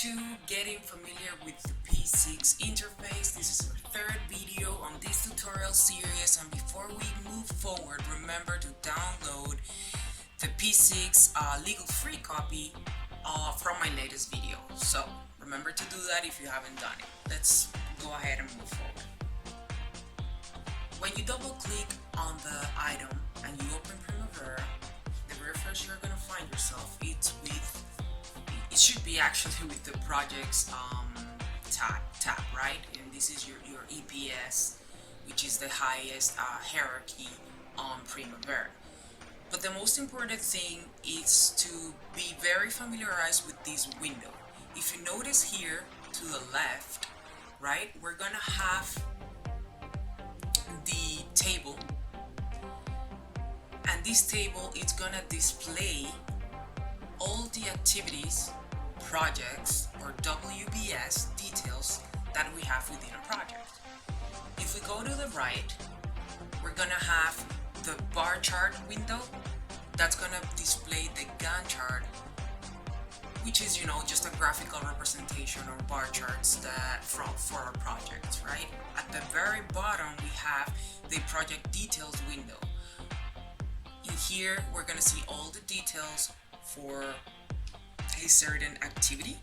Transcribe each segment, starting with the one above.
to getting familiar with the P6 interface. This is our third video on this tutorial series, and before we move forward, remember to download the P6 legal free copy from my latest video. So remember to do that if you haven't done it. Let's go ahead and move forward. When you double click on the item and you open Primavera, the very first you're gonna find yourself, it should be actually with the projects tab, right? And this is your EPS, which is the highest hierarchy on Primavera. But the most important thing is to be very familiarized with this window. If you notice here to the left, right, we're gonna have the table, and this table is gonna display all the activities, projects, or WBS details that we have within a project. If we go to the right, we're gonna have the bar chart window that's gonna display the Gantt chart, which is, just a graphical representation or bar charts that for our projects, right? At the very bottom, we have the project details window. In here, we're gonna see all the details for a certain activity,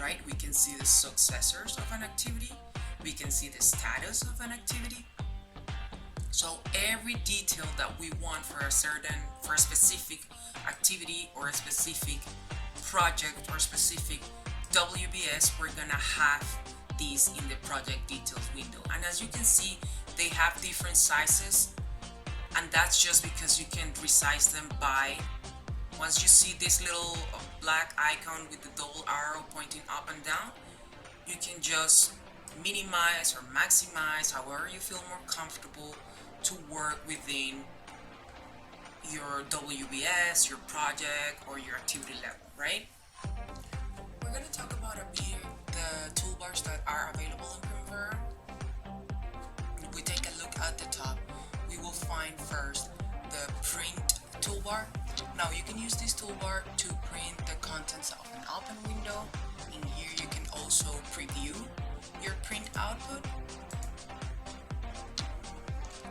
right? We can see the successors of an activity. We can see the status of an activity. So every detail that we want for a specific activity or a specific project or specific WBS, we're gonna have these in the project details window. And as you can see, they have different sizes, and that's just because you can resize them by, once you see this little black icon with the double arrow pointing up and down, you can just minimize or maximize however you feel more comfortable to work within your WBS, your project, or your activity level, right? We're going to talk about a bit the toolbars that are available in Primavera. If we take a look at the top, we will find first the print toolbar. Now you can use this toolbar to print the contents of an open window. In here you can also preview your print output,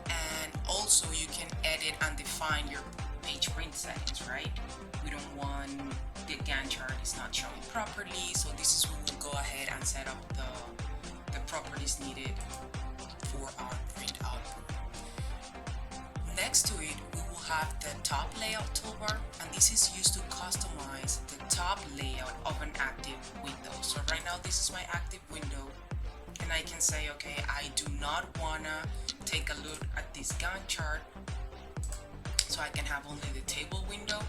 and also you can edit and define your page print settings, right? We don't want the Gantt chart is not showing properly, so this is where we'll go ahead and set up the properties needed for our print output. Next to it, we will have the top layout toolbar, and this is used to customize the top layout of an active window. So right now this is my active window, and I can say, okay, I do not wanna take a look at this Gantt chart, so I can have only the table window.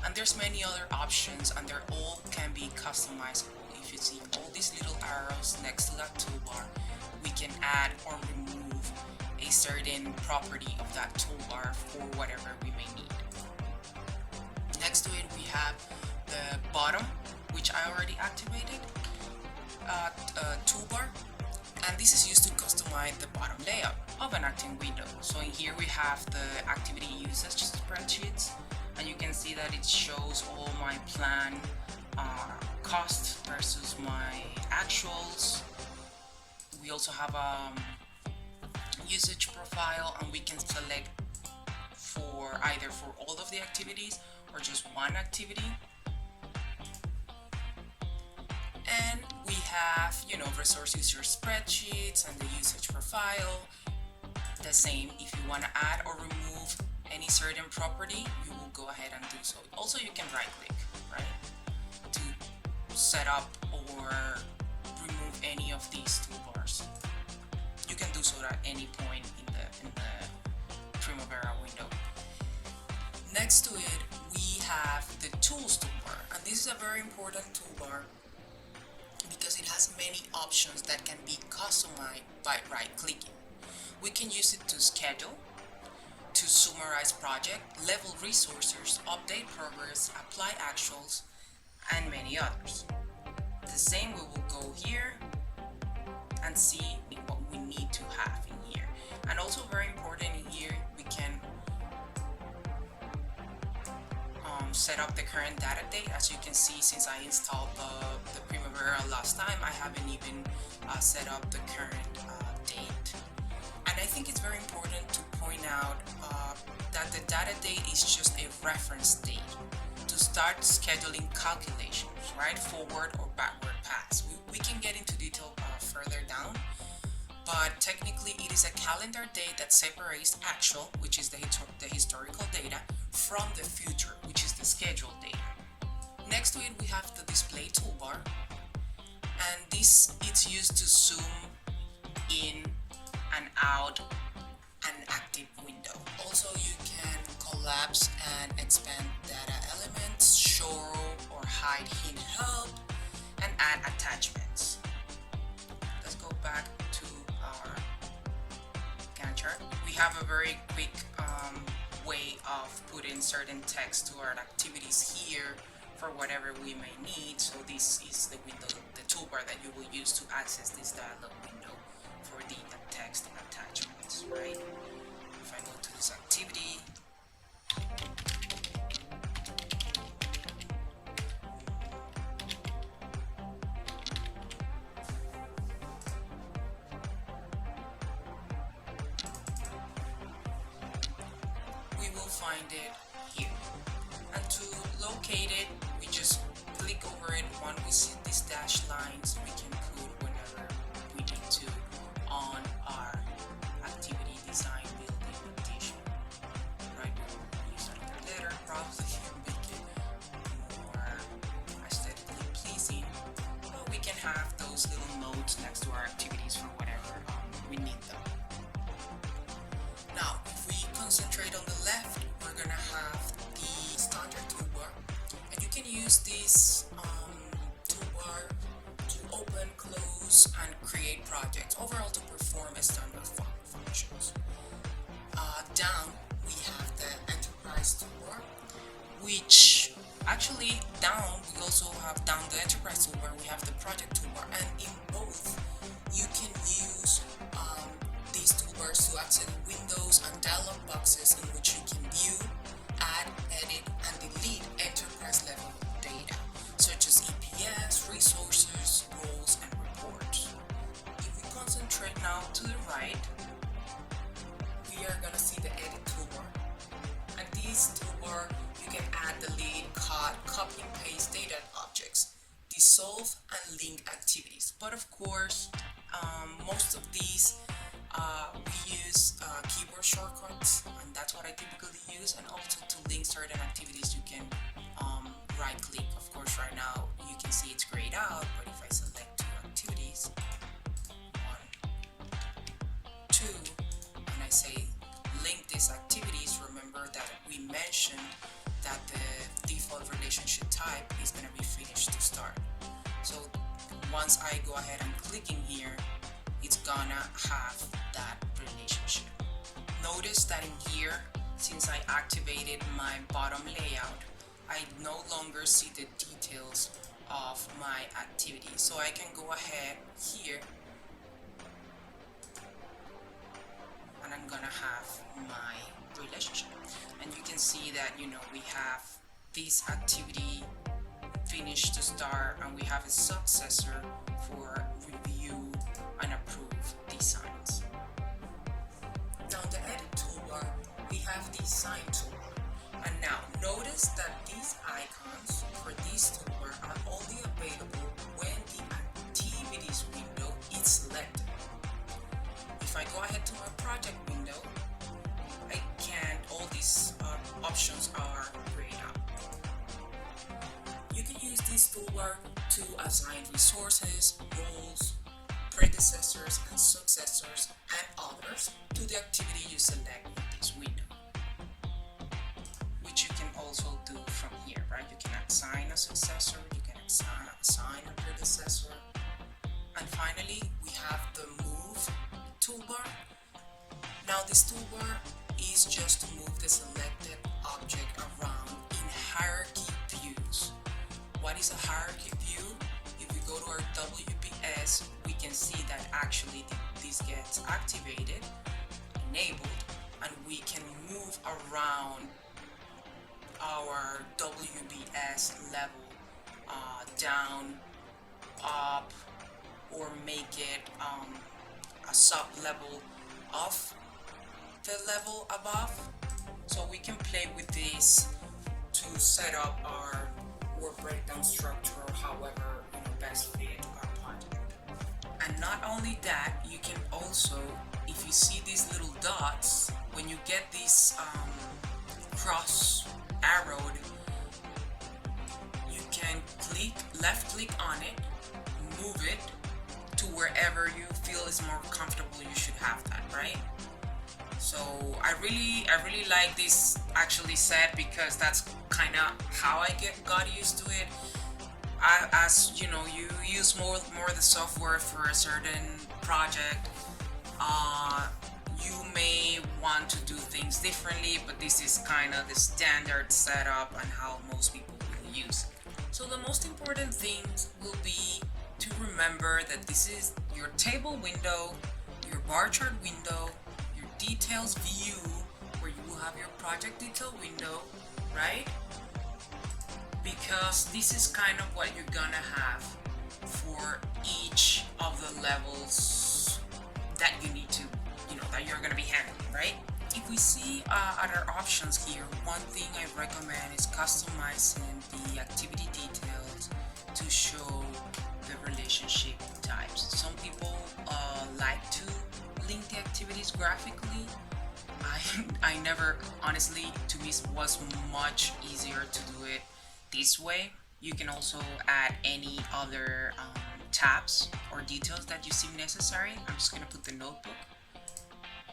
And there's many other options, and they're all can be customizable. If you see all these little arrows next to that toolbar, we can add or remove a certain property of that toolbar for whatever we may need. Next to it, we have the bottom, which I already activated, toolbar, and this is used to customize the bottom layout of an active window. So in here we have the activity usage spreadsheets, and you can see that it shows all my plan cost versus my actuals. We also have a usage profile, and we can select for either for all of the activities or just one activity. And we have, resource user spreadsheets and the usage profile. The same, if you want to add or remove any certain property, you will go ahead and do so. Also, you can right click, right, to set up or remove any of these toolbars. You can do so at any point in the Primavera window. Next to it, we have the tools toolbar, and this is a very important toolbar because it has many options that can be customized by right clicking. We can use it to schedule, to summarize project, level resources, update progress, apply actuals, and many others. The same, we will go here and see what we need to have in here. And also very important in here, we can set up the current data date. As you can see, since I installed the Primavera last time, I haven't even set up the current date. And I think it's very important to point out that the data date is just a reference date to start scheduling calculations, right? Forward or backward paths. We can get into detail further down, but technically it is a calendar date that separates actual, which is the historical data, from the future, which is the scheduled data. Next to it we have the display toolbar, and it's used to zoom in and out an active window. Also, you can collapse and expand data elements, show or hide hidden help, and add attachments. Let's go back to our Gantt chart. We have a very quick way of putting certain text to our activities here for whatever we may need. So this is the window, the toolbar that you will use to access this dialog window for the text and attachments, right? If I go to this activity, we will find it here. And to locate it, we just click over it. Once we see these dashed lines, we can put whenever we need to on our activity design building edition. Right, we'll use another letter, probably make it more aesthetically pleasing. But we can have those little notes next to our activities for whatever we need them. Now, if we concentrate on the left, we're gonna have the standard toolbar, and you can use this toolbar to open, close, and create projects, overall to perform a standard functions. Down, we have the enterprise toolbar, which actually down, we also have down the enterprise toolbar, we have the project toolbar, and in both, you can use these toolbars to access windows and dialog boxes in which you can view, add, edit, and delete enterprise level data, such as EPS, resources, roles, and reports. If we concentrate now to the right, we are going to see the edit toolbar. And this toolbar, you can add, delete, cut, copy and paste data objects, dissolve, and link activities. But of course, most of these we use keyboard shortcuts, and that's what I typically use. And also to link certain activities, you can right click. Of course, right now you can see it's grayed out, but if I select two activities, 1, 2, and I say link these activities, remember that we mentioned that the default relationship type is going to be finished to start. So once I go ahead and click in here, it's gonna have that relationship. Notice that in here, since I activated my bottom layout, I no longer see the details of my activity. So I can go ahead here and I'm gonna have my relationship. And you can see that, we have this activity finished to start, and we have a successor for review and approve designs. Now the edit toolbar, we have the sign toolbar. And now notice that these icons for this toolbar are only available when the activities window is selected. If I go ahead to my project window, all these options are grayed out. You can use this toolbar to assign resources, roles, predecessors and successors, and others to the activity you select in this window, which you can also do from here, right? You can assign a successor, you can assign a predecessor, and finally we have the move toolbar. Now this toolbar is just to move the selected object around in hierarchy views. What is a hierarchy view? If we go to our WPS, we can see that actually this gets activated, enabled, and we can move around our WBS level down, up, or make it a sub-level of the level above. So we can play with this to set up our work breakdown structure, however best fit our project. And not only that, you can also, if you see these little dots, when you get this cross arrowed, you can left click on it, move it to wherever you feel is more comfortable. You should have that, right? So I really like this actually set, because that's kind of how I got used to it. As you know, you use more the software for a certain project, you may want to do things differently, but this is kind of the standard setup and how most people will use it. So the most important things will be to remember that this is your table window, your bar chart window, your details view, where you will have your project detail window, right? Because this is kind of what you're gonna have for each of the levels that you need to, that you're gonna be handling, right? If we see other options here, one thing I recommend is customizing the activity details to show the relationship types. Some people like to link the activities graphically. I never, honestly, to me it was much easier to do it this way. You can also add any other tabs or details that you see necessary. I'm just gonna put the notebook.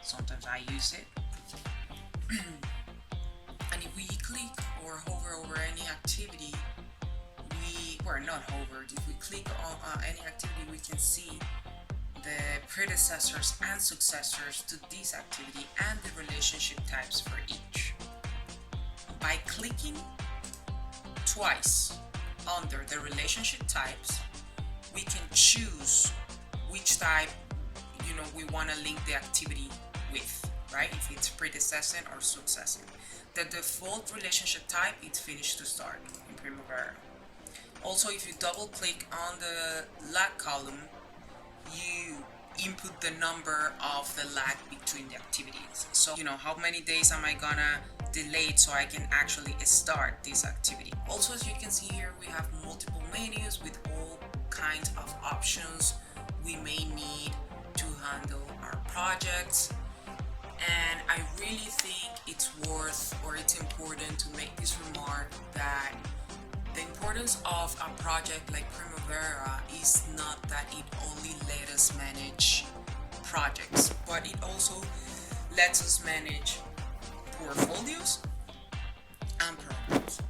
Sometimes I use it. And if we click or hover over any activity, if we click on any activity, we can see the predecessors and successors to this activity and the relationship types for each. By clicking twice under the relationship types, we can choose which type we want to link the activity with, right? If it's predecessing or successing. The default relationship type is finish to start in Primavera. Also, if you double click on the lag column, you input the number of the lag between the activities. So, how many days am I gonna delay it so I can actually start this activity. Also, as you can see here, we have multiple menus with all kinds of options we may need to handle our projects. And I really think it's important to make this remark that the importance of a project like Primavera is not that it only let us manage projects, but it also lets us manage portfolios and programs.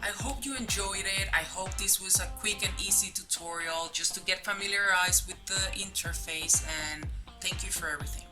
I hope you enjoyed it. I hope this was a quick and easy tutorial just to get familiarized with the interface, and thank you for everything.